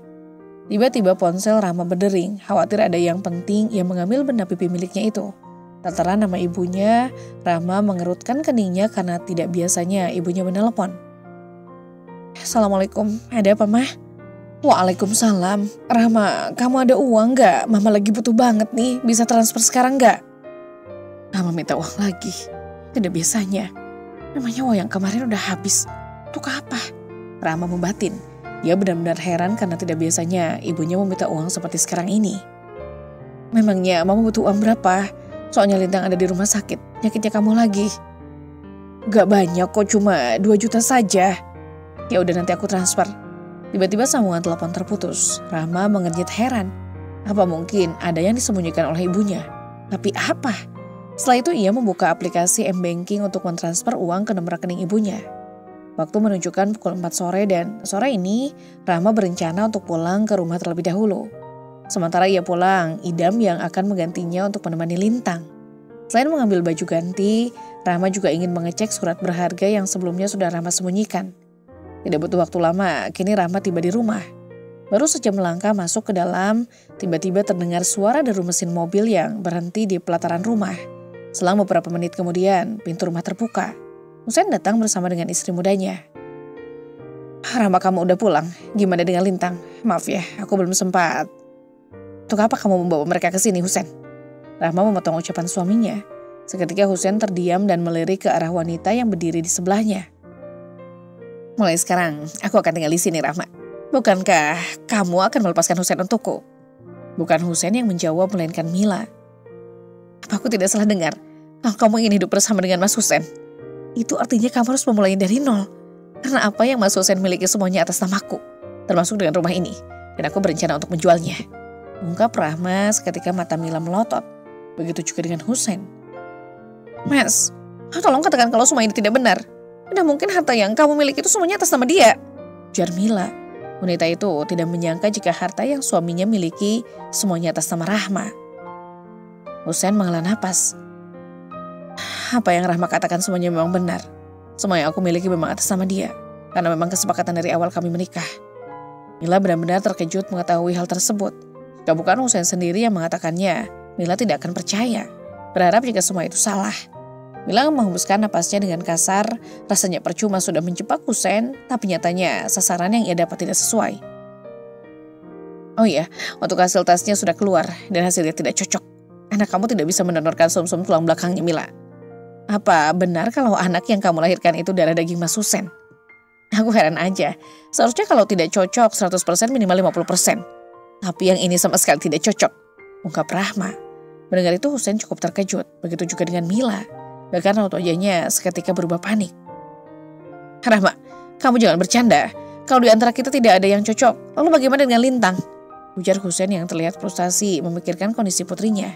Tiba-tiba ponsel Rahma berdering, khawatir ada yang penting yang mengambil benda pipi miliknya itu. Tertera nama ibunya, Rahma mengerutkan keningnya karena tidak biasanya ibunya menelepon. Assalamualaikum, ada apa Mah? Waalaikumsalam. Rahma, kamu ada uang gak? Mama lagi butuh banget nih, bisa transfer sekarang gak? Rahma minta uang lagi, tidak biasanya. Namanya uang yang kemarin udah habis. Untuk apa? Rahma membatin. Dia benar-benar heran karena tidak biasanya ibunya meminta uang seperti sekarang ini. Memangnya Mama butuh uang berapa? Soalnya Lintang ada di rumah sakit, nyakitnya kamu lagi. Gak banyak kok, cuma 2 juta saja. Ya udah nanti aku transfer. Tiba-tiba sambungan telepon terputus. Rahma mengernyit heran. Apa mungkin ada yang disembunyikan oleh ibunya? Tapi apa? Setelah itu ia membuka aplikasi M-Banking untuk mentransfer uang ke nomor rekening ibunya. Waktu menunjukkan pukul 4 sore dan sore ini Rahma berencana untuk pulang ke rumah terlebih dahulu. Sementara ia pulang, Idam yang akan menggantinya untuk menemani Lintang. Selain mengambil baju ganti, Rahma juga ingin mengecek surat berharga yang sebelumnya sudah Rahma sembunyikan. Tidak butuh waktu lama, kini Rahma tiba di rumah. Baru sejam melangkah masuk ke dalam, tiba-tiba terdengar suara deru mesin mobil yang berhenti di pelataran rumah. Selang beberapa menit kemudian, pintu rumah terbuka. Husein datang bersama dengan istri mudanya. Rahma, kamu udah pulang? Gimana dengan Lintang? Maaf ya, aku belum sempat. Untuk apa kamu membawa mereka ke sini, Husen? Rahma memotong ucapan suaminya. Seketika Husen terdiam dan melirik ke arah wanita yang berdiri di sebelahnya. Mulai sekarang, aku akan tinggal di sini, Rahma. Bukankah kamu akan melepaskan Husen untukku? Bukan Husen yang menjawab, melainkan Mila. Apa aku tidak salah dengar? Kalau kamu ingin hidup bersama dengan Mas Husen, itu artinya kamu harus memulai dari nol. Karena apa yang Mas Husen miliki semuanya atas namaku, termasuk dengan rumah ini. Dan aku berencana untuk menjualnya. Ungkap Rahma seketika mata Mila melotot. Begitu juga dengan Husen. Mas, tolong katakan kalau semua ini tidak benar. Tidak mungkin harta yang kamu miliki itu semuanya atas nama dia. Ujar Mila. Wanita itu tidak menyangka jika harta yang suaminya miliki semuanya atas nama Rahma. Husen menghela napas. Apa yang Rahma katakan semuanya memang benar. Semua yang aku miliki memang atas nama dia. Karena memang kesepakatan dari awal kami menikah. Mila benar-benar terkejut mengetahui hal tersebut. Jika bukan Husen sendiri yang mengatakannya, Mila tidak akan percaya. Berharap jika semua itu salah. Mila menghembuskan napasnya dengan kasar. Rasanya percuma sudah menjebak Husen, tapi nyatanya sasaran yang ia dapat tidak sesuai. Oh iya, untuk hasil tesnya sudah keluar dan hasilnya tidak cocok. Anak kamu tidak bisa mendonorkan sum-sum tulang belakangnya, Mila. Apa benar kalau anak yang kamu lahirkan itu darah daging Mas Husen? Aku heran aja. Seharusnya kalau tidak cocok 100% minimal 50%. Tapi yang ini sama sekali tidak cocok, ungkap Rahma. Mendengar itu Husen cukup terkejut. Begitu juga dengan Mila. Bahkan raut wajahnya seketika berubah panik. Rahma, kamu jangan bercanda. Kalau di antara kita tidak ada yang cocok, lalu bagaimana dengan Lintang? Ujar Husen yang terlihat frustasi memikirkan kondisi putrinya.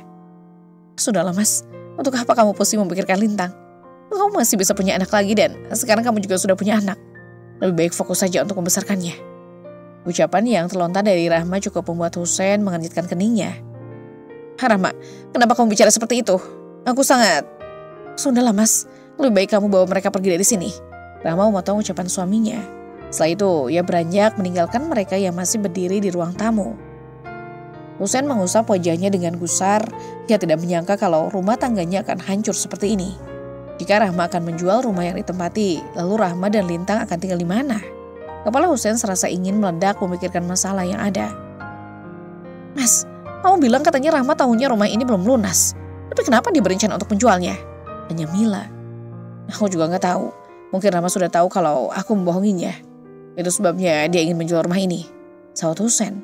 Sudahlah Mas, untuk apa kamu pusing memikirkan Lintang? Kamu masih bisa punya anak lagi dan sekarang kamu juga sudah punya anak. Lebih baik fokus saja untuk membesarkannya. Ucapan yang terlontar dari Rahma cukup membuat Husen mengernyitkan keningnya. Rahma, kenapa kamu bicara seperti itu? Aku sangat... Sudahlah Mas, lebih baik kamu bawa mereka pergi dari sini. Rahma memotong ucapan suaminya. Setelah itu, ia beranjak meninggalkan mereka yang masih berdiri di ruang tamu. Husen mengusap wajahnya dengan gusar. Ia tidak menyangka kalau rumah tangganya akan hancur seperti ini. Jika Rahma akan menjual rumah yang ditempati, lalu Rahma dan Lintang akan tinggal di mana? Kepala Husen serasa ingin meledak memikirkan masalah yang ada. Mas, kamu bilang katanya Rahma tahunya rumah ini belum lunas. Tapi kenapa dia berencana untuk menjualnya? Tanya Mila. Aku juga gak tahu. Mungkin Rahma sudah tahu kalau aku membohonginya. Itu sebabnya dia ingin menjual rumah ini. Sahut Husen.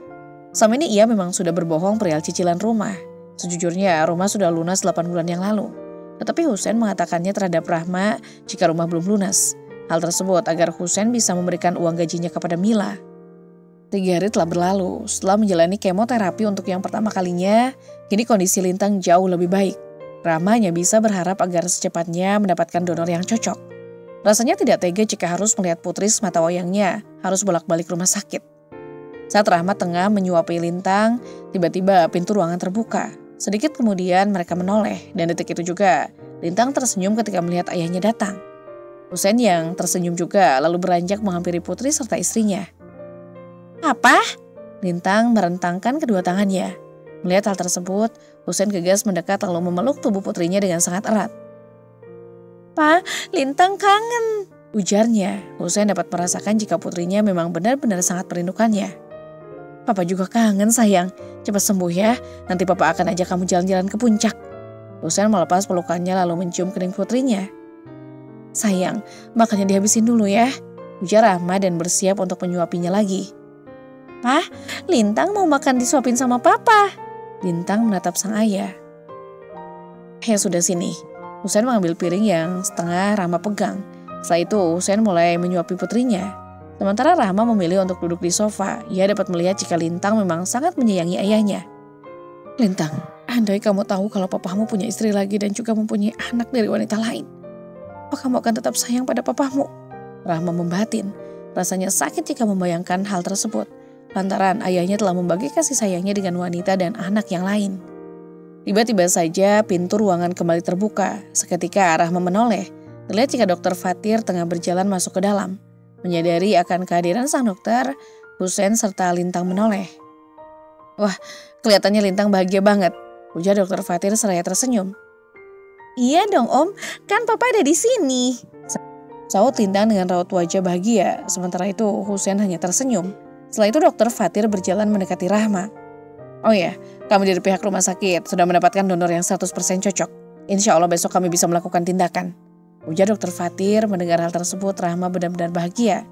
Selama ini ia memang sudah berbohong perihal cicilan rumah. Sejujurnya rumah sudah lunas 8 bulan yang lalu. Tetapi Husen mengatakannya terhadap Rahma jika rumah belum lunas. Hal tersebut agar Husen bisa memberikan uang gajinya kepada Mila. 3 hari telah berlalu. Setelah menjalani kemoterapi untuk yang pertama kalinya, kini kondisi Lintang jauh lebih baik. Rahma hanya bisa berharap agar secepatnya mendapatkan donor yang cocok. Rasanya tidak tega jika harus melihat putri semata wayangnya harus bolak-balik rumah sakit. Saat Rahma tengah menyuapi Lintang, tiba-tiba pintu ruangan terbuka. Sedikit kemudian mereka menoleh dan detik itu juga Lintang tersenyum ketika melihat ayahnya datang. Husen yang tersenyum juga lalu beranjak menghampiri putri serta istrinya. Apa? Lintang merentangkan kedua tangannya. Melihat hal tersebut, Husen gegas mendekat lalu memeluk tubuh putrinya dengan sangat erat. Pa, Lintang kangen, ujarnya. Husen dapat merasakan jika putrinya memang benar-benar sangat merindukannya. Papa juga kangen sayang, cepat sembuh ya, nanti papa akan ajak kamu jalan-jalan ke puncak. Husen melepas pelukannya lalu mencium kening putrinya. Sayang, makannya dihabisin dulu ya, ujar Rahma dan bersiap untuk menyuapinya lagi. Pa, Lintang mau makan disuapin sama papa. Lintang menatap sang ayah. Ya sudah sini. Husen mengambil piring yang setengah Rahma pegang. Setelah itu Husen mulai menyuapi putrinya. Sementara Rahma memilih untuk duduk di sofa. Ia dapat melihat jika Lintang memang sangat menyayangi ayahnya. Lintang, andai kamu tahu kalau papamu punya istri lagi dan juga mempunyai anak dari wanita lain, apa kamu akan tetap sayang pada papamu? Rahma membatin. Rasanya sakit jika membayangkan hal tersebut. Lantaran ayahnya telah membagi kasih sayangnya dengan wanita dan anak yang lain. Tiba-tiba saja pintu ruangan kembali terbuka. Seketika Rahma menoleh. Terlihat jika Dokter Fatir tengah berjalan masuk ke dalam. Menyadari akan kehadiran sang dokter, Husen serta Lintang menoleh. Wah, kelihatannya Lintang bahagia banget, ujar Dokter Fatir seraya tersenyum. Iya dong Om, kan Papa ada di sini. Sahut Lintang dengan raut wajah bahagia. Sementara itu Husein hanya tersenyum. Setelah itu Dokter Fatir berjalan mendekati Rahma. Oh ya, kami dari pihak rumah sakit sudah mendapatkan donor yang 100% cocok. Insya Allah besok kami bisa melakukan tindakan. Ujar Dokter Fatir. Mendengar hal tersebut Rahma benar-benar bahagia.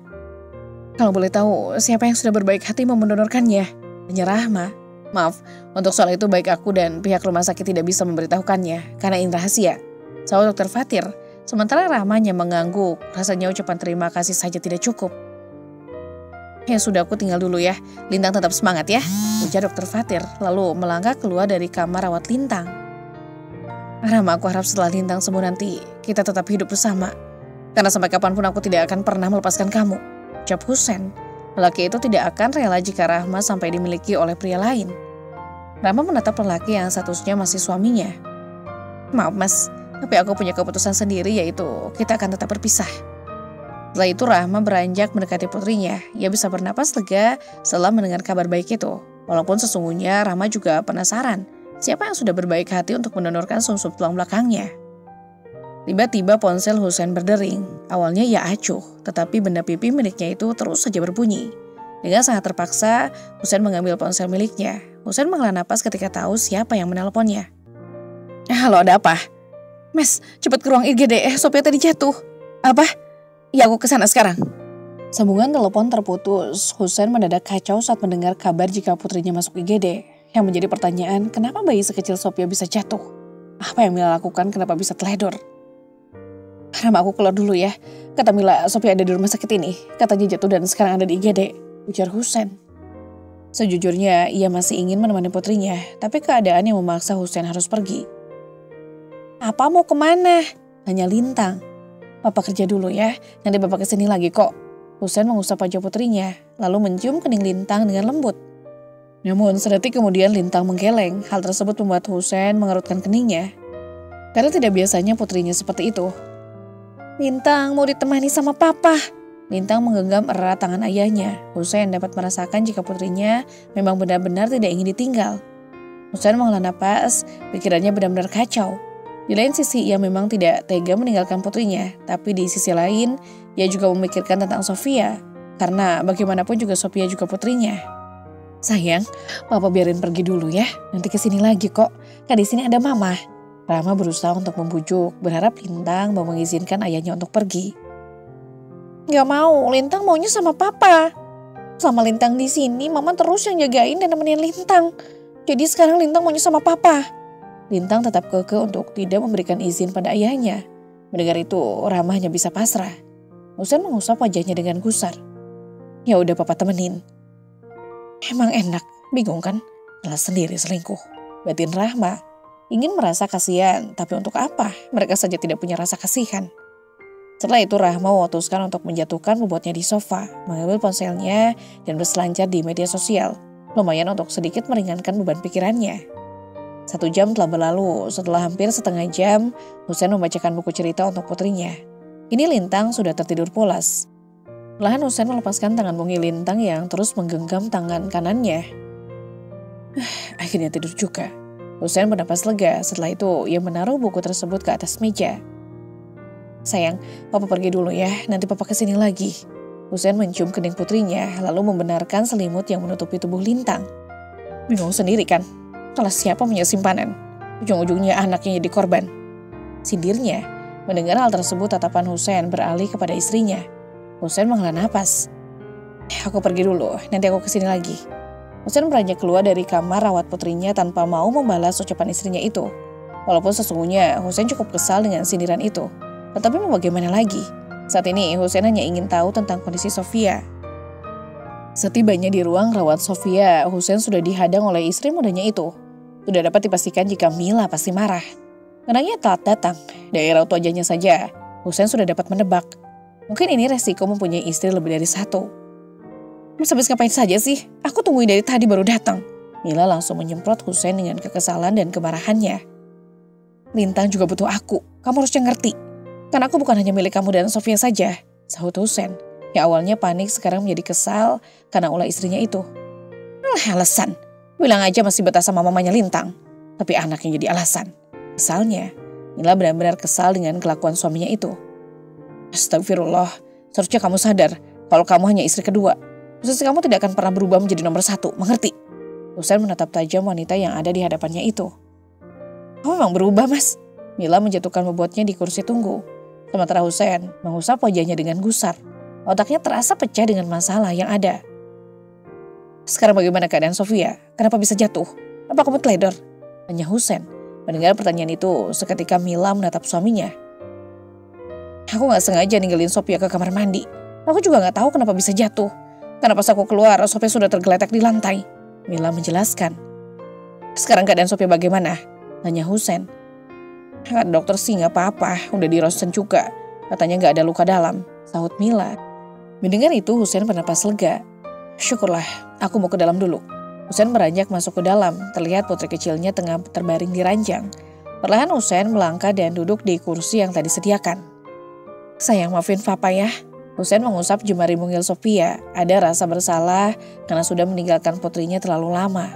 Kalau boleh tahu siapa yang sudah berbaik hati mau mendonorkannya? Tanya Rahma. Maaf, untuk soal itu baik aku dan pihak rumah sakit tidak bisa memberitahukannya karena ini rahasia. Sahut Dokter Fatir. Sementara Rahma hanya mengangguk, rasanya ucapan terima kasih saja tidak cukup. Ya sudah, aku tinggal dulu ya. Lintang tetap semangat ya, ujar Dokter Fatir, lalu melangkah keluar dari kamar rawat Lintang. Rahma, aku harap setelah Lintang sembuh nanti, kita tetap hidup bersama. Karena sampai kapanpun aku tidak akan pernah melepaskan kamu, ucap Husein. Lelaki itu tidak akan rela jika Rahma sampai dimiliki oleh pria lain. Rahma menatap lelaki yang statusnya masih suaminya. Maaf mas, tapi aku punya keputusan sendiri, yaitu kita akan tetap berpisah. Setelah itu Rahma beranjak mendekati putrinya. Ia bisa bernapas lega setelah mendengar kabar baik itu. Walaupun sesungguhnya Rahma juga penasaran siapa yang sudah berbaik hati untuk mendonorkan sumsum tulang belakangnya. Tiba-tiba ponsel Husein berdering. Awalnya ia acuh, tetapi benda pipi miliknya itu terus saja berbunyi. Dengan sangat terpaksa, Husein mengambil ponsel miliknya. Husein menghela napas ketika tahu siapa yang menelponnya. Halo, ada apa? Mas, cepat ke ruang IGD, Sophia tadi jatuh. Apa? Ya, aku kesana sekarang. Sambungan telepon terputus. Husein mendadak kacau saat mendengar kabar jika putrinya masuk IGD. Yang menjadi pertanyaan, kenapa bayi sekecil Sophia bisa jatuh? Apa yang Mila lakukan, kenapa bisa teledor? Rahma, aku keluar dulu ya. Kata Mila, Sophia ada di rumah sakit ini. Katanya jatuh dan sekarang ada di IGD, ujar Husein. Sejujurnya, ia masih ingin menemani putrinya, tapi keadaan yang memaksa Husein harus pergi. Apa mau kemana? Tanya Lintang. Papa kerja dulu ya, nanti Bapak kesini lagi kok. Husein mengusap wajah putrinya, lalu mencium kening Lintang dengan lembut. Namun sedetik kemudian Lintang menggeleng. Hal tersebut membuat Husein mengerutkan keningnya. Karena tidak biasanya putrinya seperti itu. Lintang mau ditemani sama Papa. Lintang menggenggam erat tangan ayahnya. Husein dapat merasakan jika putrinya memang benar-benar tidak ingin ditinggal. Husein menghela napas, pikirannya benar-benar kacau. Di lain sisi ia memang tidak tega meninggalkan putrinya, tapi di sisi lain ia juga memikirkan tentang Sophia, karena bagaimanapun juga Sophia juga putrinya. Sayang, Papa biarin pergi dulu ya, nanti kesini lagi kok, kan di sini ada Mama. Rahma berusaha untuk membujuk, berharap Lintang mau mengizinkan ayahnya untuk pergi. Gak mau, Lintang maunya sama Papa. Sama Lintang di sini, Mama terus yang jagain dan nemenin Lintang. Jadi sekarang Lintang maunya sama Papa. Lintang tetap kekeh untuk tidak memberikan izin pada ayahnya. Mendengar itu, Rahma hanya bisa pasrah. Husein mengusap wajahnya dengan gusar. Ya udah Papa temenin. Emang enak, bingung kan? Salah sendiri selingkuh. Batin Rahma ingin merasa kasihan, tapi untuk apa? Mereka saja tidak punya rasa kasihan. Setelah itu Rahma memutuskan untuk menjatuhkan bobotnya di sofa, mengambil ponselnya dan berselancar di media sosial. Lumayan untuk sedikit meringankan beban pikirannya. 1 jam telah berlalu. Setelah hampir setengah jam, Husein membacakan buku cerita untuk putrinya. Kini Lintang sudah tertidur pulas. Perlahan Husein melepaskan tangan bungi Lintang yang terus menggenggam tangan kanannya. Akhirnya tidur juga. Husein bernapas lega. Setelah itu ia menaruh buku tersebut ke atas meja. Sayang, Papa pergi dulu ya, nanti Papa kesini lagi. Husein mencium kening putrinya, lalu membenarkan selimut yang menutupi tubuh Lintang. Bingung sendiri kan? Salah siapa punya simpanan? Ujung-ujungnya anaknya jadi korban. Sindirnya. Mendengar hal tersebut, tatapan Husein beralih kepada istrinya. Husein menghela napas. Aku pergi dulu, nanti aku kesini lagi. Husein beranjak keluar dari kamar rawat putrinya tanpa mau membalas ucapan istrinya itu. Walaupun sesungguhnya Husein cukup kesal dengan sindiran itu. Tetapi mau bagaimana lagi? Saat ini Husein hanya ingin tahu tentang kondisi Sophia. Setibanya di ruang rawat Sophia, Husein sudah dihadang oleh istri mudanya itu. Sudah dapat dipastikan jika Mila pasti marah. Karena telat datang, dari raut wajahnya saja, Husein sudah dapat menebak. Mungkin ini resiko mempunyai istri lebih dari 1. Mas habis ngapain saja sih? Aku tungguin dari tadi baru datang. Mila langsung menyemprot Husein dengan kekesalan dan kemarahannya. Lintang juga butuh aku, kamu harusnya ngerti. Karena aku bukan hanya milik kamu dan Sophia saja, sahut Husein. Yang awalnya panik sekarang menjadi kesal karena ulah istrinya itu. Alasan. Bilang aja masih betah sama mamanya Lintang. Tapi anaknya jadi alasan. Kesalnya, Mila benar-benar kesal dengan kelakuan suaminya itu. Astagfirullah, seharusnya kamu sadar kalau kamu hanya istri kedua. Posisi kamu tidak akan pernah berubah menjadi nomor 1, mengerti? Husein menatap tajam wanita yang ada di hadapannya itu. Kamu memang berubah, Mas. Mila menjatuhkan bobotnya di kursi tunggu. Sementara Husein mengusap wajahnya dengan gusar. Otaknya terasa pecah dengan masalah yang ada. Sekarang bagaimana keadaan Sofia? Kenapa bisa jatuh? Apa kamu teledor? Tanya Husein. Mendengar pertanyaan itu, seketika Mila menatap suaminya. Aku gak sengaja ninggalin Sofia ke kamar mandi. Aku juga gak tahu kenapa bisa jatuh. Karena pas aku keluar, Sofia sudah tergeletak di lantai. Mila menjelaskan. Sekarang keadaan Sofia bagaimana? Tanya Husein. Kata dokter sih gak apa-apa, udah di ronsen juga. Katanya gak ada luka dalam, sahut Mila. Mendengar itu Husein bernapas lega. Syukurlah, aku mau ke dalam dulu. Husein beranjak masuk ke dalam, terlihat putri kecilnya tengah terbaring di ranjang. Perlahan Husein melangkah dan duduk di kursi yang tadi disediakan. Sayang, maafin Papa ya. Husein mengusap jemari mungil Sofia. Ada rasa bersalah karena sudah meninggalkan putrinya terlalu lama.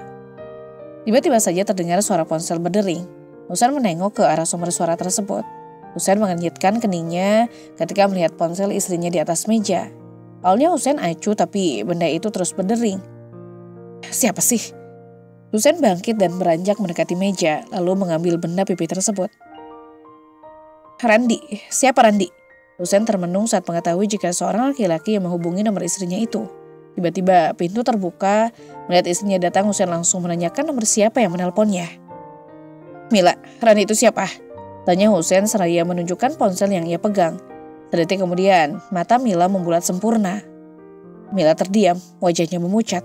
Tiba-tiba saja terdengar suara ponsel berdering. Husein menengok ke arah sumber suara tersebut. Husein mengenyitkan keningnya ketika melihat ponsel istrinya di atas meja. Awalnya Husein acuh tapi benda itu terus berdering. Siapa sih? Husein bangkit dan beranjak mendekati meja lalu mengambil benda pipi tersebut. Randi, siapa Randi? Husein termenung saat mengetahui jika seorang laki-laki yang menghubungi nomor istrinya itu. Tiba-tiba pintu terbuka, melihat istrinya datang Husein langsung menanyakan nomor siapa yang menelponnya. Mila, Randi itu siapa? Tanya Husein seraya menunjukkan ponsel yang ia pegang. Sedetik kemudian, mata Mila membulat sempurna. Mila terdiam, wajahnya memucat.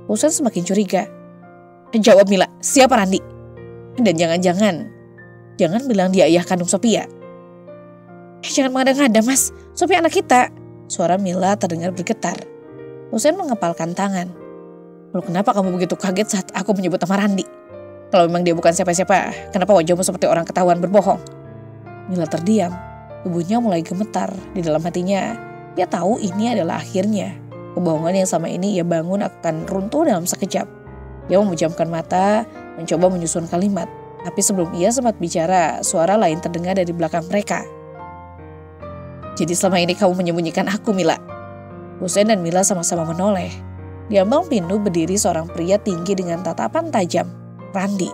Husein semakin curiga. Jawab Mila, siapa Randi? Dan jangan bilang dia ayah kandung Sophia. Jangan mengada-ngada Mas, Sophia anak kita. Suara Mila terdengar bergetar. Husein mengepalkan tangan. Lalu kenapa kamu begitu kaget saat aku menyebut nama Randi? Kalau memang dia bukan siapa-siapa, kenapa wajahmu seperti orang ketahuan berbohong? Mila terdiam. Tubuhnya mulai gemetar. Di dalam hatinya, dia tahu ini adalah akhirnya. Kebohongan yang sama ini ia bangun akan runtuh dalam sekejap. Dia memejamkan mata, mencoba menyusun kalimat. Tapi sebelum ia sempat bicara, suara lain terdengar dari belakang mereka. Jadi selama ini kamu menyembunyikan aku, Mila. Husein dan Mila sama-sama menoleh. Di ambang pintu berdiri seorang pria tinggi dengan tatapan tajam, Randi.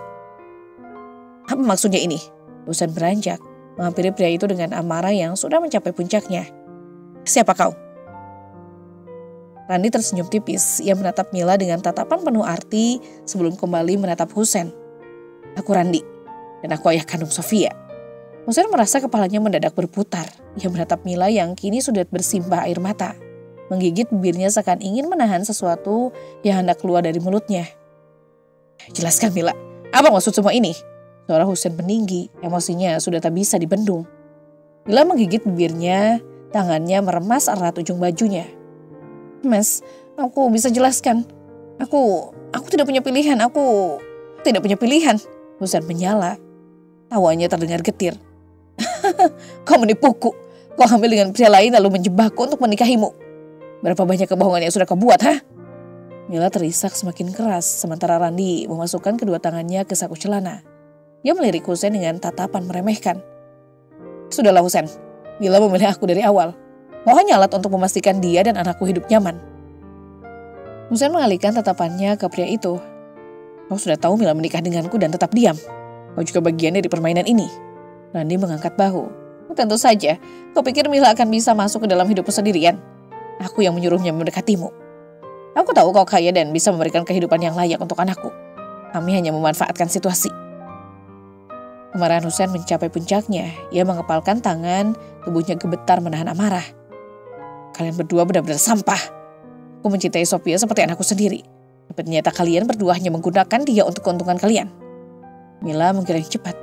Apa maksudnya ini? Husein beranjak. Menghampiri pria itu dengan amarah yang sudah mencapai puncaknya. Siapa kau? Randi tersenyum tipis. Ia menatap Mila dengan tatapan penuh arti sebelum kembali menatap Husein. Aku Randi, dan aku ayah kandung Sofia. Husein merasa kepalanya mendadak berputar. Ia menatap Mila yang kini sudah bersimbah air mata. Menggigit bibirnya seakan ingin menahan sesuatu yang hendak keluar dari mulutnya. Jelaskan Mila, apa maksud semua ini? Suara Husein meninggi, emosinya sudah tak bisa dibendung. Mila menggigit bibirnya, tangannya meremas erat ujung bajunya. Mas, aku bisa jelaskan. Aku tidak punya pilihan, aku tidak punya pilihan. Husein menyala. Tawanya terdengar getir. Kau menipuku, kau hamil dengan pria lain lalu menjebakku untuk menikahimu. Berapa banyak kebohongan yang sudah kau buat, ha? Mila terisak semakin keras, sementara Randi memasukkan kedua tangannya ke saku celana. Dia melirik Husein dengan tatapan meremehkan. Sudahlah Husein, Mila memilih aku dari awal. Kau hanya alat untuk memastikan dia dan anakku hidup nyaman. Husein mengalihkan tatapannya ke pria itu. Kau sudah tahu Mila menikah denganku dan tetap diam. Kau juga bagian dari permainan ini. Randi mengangkat bahu. Tentu saja, kau pikir Mila akan bisa masuk ke dalam hidupmu sendirian? Aku yang menyuruhnya mendekatimu. Aku tahu kau kaya dan bisa memberikan kehidupan yang layak untuk anakku. Kami hanya memanfaatkan situasi. Kemarahan Husein mencapai puncaknya. Ia mengepalkan tangan, tubuhnya gemetar menahan amarah. Kalian berdua benar-benar sampah. Aku mencintai Sophia seperti anakku sendiri. Tapi ternyata kalian berdua hanya menggunakan dia untuk keuntungan kalian. Mila menggiring cepat.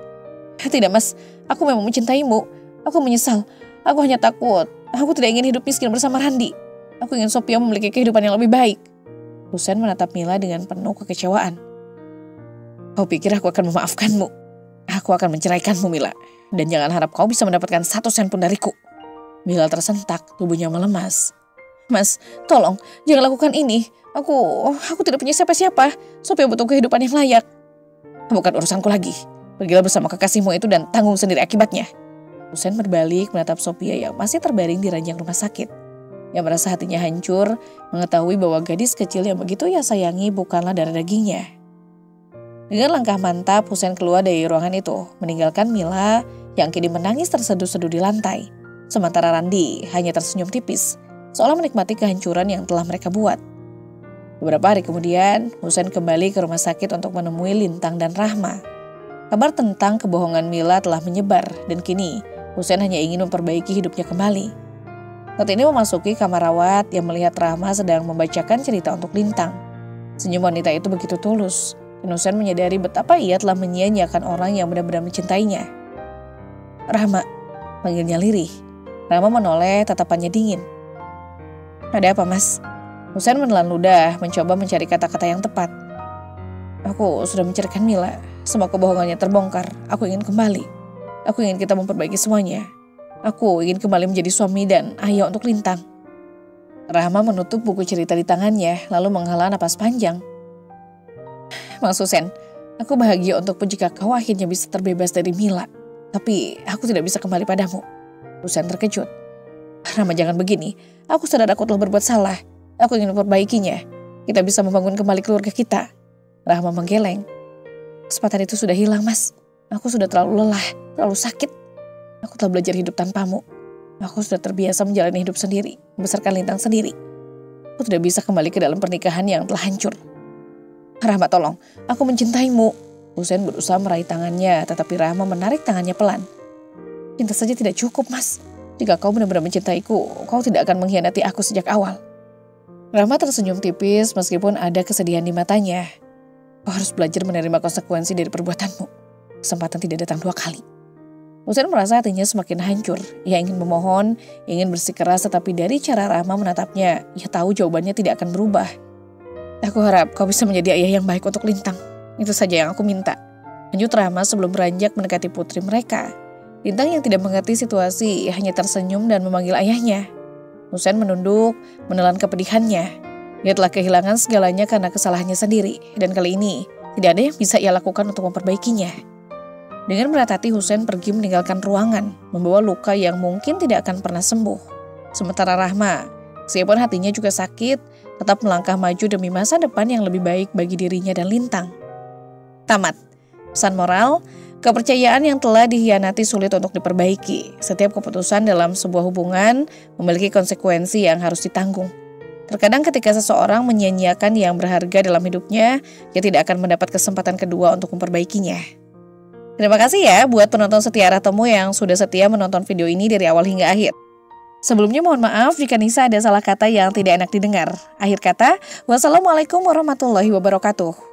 Tidak Mas, aku memang mencintaimu. Aku menyesal. Aku hanya takut. Aku tidak ingin hidup miskin bersama Randi. Aku ingin Sophia memiliki kehidupan yang lebih baik. Husein menatap Mila dengan penuh kekecewaan. Kau pikir aku akan memaafkanmu? Aku akan menceraikanmu Mila. Dan jangan harap kau bisa mendapatkan 1 sen pun dariku. Mila tersentak, tubuhnya melemas. Mas, tolong, jangan lakukan ini. Aku tidak punya siapa-siapa. Sophia butuh kehidupan yang layak. Bukan urusanku lagi. Pergilah bersama kekasihmu itu dan tanggung sendiri akibatnya. Husein berbalik menatap Sophia yang masih terbaring di ranjang rumah sakit. Yang merasa hatinya hancur mengetahui bahwa gadis kecil yang begitu ia sayangi bukanlah darah dagingnya. Dengan langkah mantap, Husein keluar dari ruangan itu, meninggalkan Mila yang kini menangis terseduh-seduh di lantai. Sementara Randi hanya tersenyum tipis, seolah menikmati kehancuran yang telah mereka buat. Beberapa hari kemudian, Husein kembali ke rumah sakit untuk menemui Lintang dan Rahma. Kabar tentang kebohongan Mila telah menyebar dan kini Husein hanya ingin memperbaiki hidupnya kembali. Saat ini memasuki kamar rawat yang melihat Rahma sedang membacakan cerita untuk Lintang. Senyum wanita itu begitu tulus dan Husein menyadari betapa ia telah menyia-nyiakan orang yang benar-benar mencintainya. Rahma, panggilnya lirih. Rahma menoleh, tatapannya dingin. Ada apa, Mas? Husein menelan ludah, mencoba mencari kata-kata yang tepat. Aku sudah menceritakan Mila, semua kebohongannya terbongkar. Aku ingin kembali. Aku ingin kita memperbaiki semuanya. Aku ingin kembali menjadi suami dan ayah untuk Lintang. Rahma menutup buku cerita di tangannya, lalu menghela napas panjang. Mas Husein, aku bahagia untukmu jika kau akhirnya bisa terbebas dari Mila. Tapi aku tidak bisa kembali padamu. Husein terkejut. Rahma, jangan begini. Aku sadar aku telah berbuat salah. Aku ingin memperbaikinya. Kita bisa membangun kembali keluarga kita. Rahma menggeleng. Kesempatan itu sudah hilang, Mas. Aku sudah terlalu lelah, terlalu sakit. Aku telah belajar hidup tanpamu. Aku sudah terbiasa menjalani hidup sendiri, membesarkan Lintang sendiri. Aku tidak bisa kembali ke dalam pernikahan yang telah hancur. Rahma, tolong. Aku mencintaimu. Husein berusaha meraih tangannya, tetapi Rahma menarik tangannya pelan. Cinta saja tidak cukup, Mas. Jika kau benar-benar mencintaiku, kau tidak akan mengkhianati aku sejak awal. Rahma tersenyum tipis meskipun ada kesedihan di matanya. Kau harus belajar menerima konsekuensi dari perbuatanmu. Kesempatan tidak datang dua kali. Husein merasa hatinya semakin hancur. Ia ingin memohon, ingin bersikeras, tetapi dari cara Rahma menatapnya, ia tahu jawabannya tidak akan berubah. Aku harap kau bisa menjadi ayah yang baik untuk Lintang. Itu saja yang aku minta. Lanjut Rahma sebelum beranjak mendekati putri mereka. Lintang yang tidak mengerti situasi hanya tersenyum dan memanggil ayahnya. Husein menunduk, menelan kepedihannya. Ia telah kehilangan segalanya karena kesalahannya sendiri. Dan kali ini, tidak ada yang bisa ia lakukan untuk memperbaikinya. Dengan berat hati, Husein pergi meninggalkan ruangan, membawa luka yang mungkin tidak akan pernah sembuh. Sementara Rahma, meskipun hatinya juga sakit, tetap melangkah maju demi masa depan yang lebih baik bagi dirinya dan Lintang. Tamat. Pesan moral, kepercayaan yang telah dikhianati sulit untuk diperbaiki. Setiap keputusan dalam sebuah hubungan memiliki konsekuensi yang harus ditanggung. Terkadang ketika seseorang menyia-nyiakan yang berharga dalam hidupnya, dia tidak akan mendapat kesempatan kedua untuk memperbaikinya. Terima kasih ya buat penonton setia Temu yang sudah setia menonton video ini dari awal hingga akhir. Sebelumnya mohon maaf jika Nisa ada salah kata yang tidak enak didengar. Akhir kata, wassalamualaikum warahmatullahi wabarakatuh.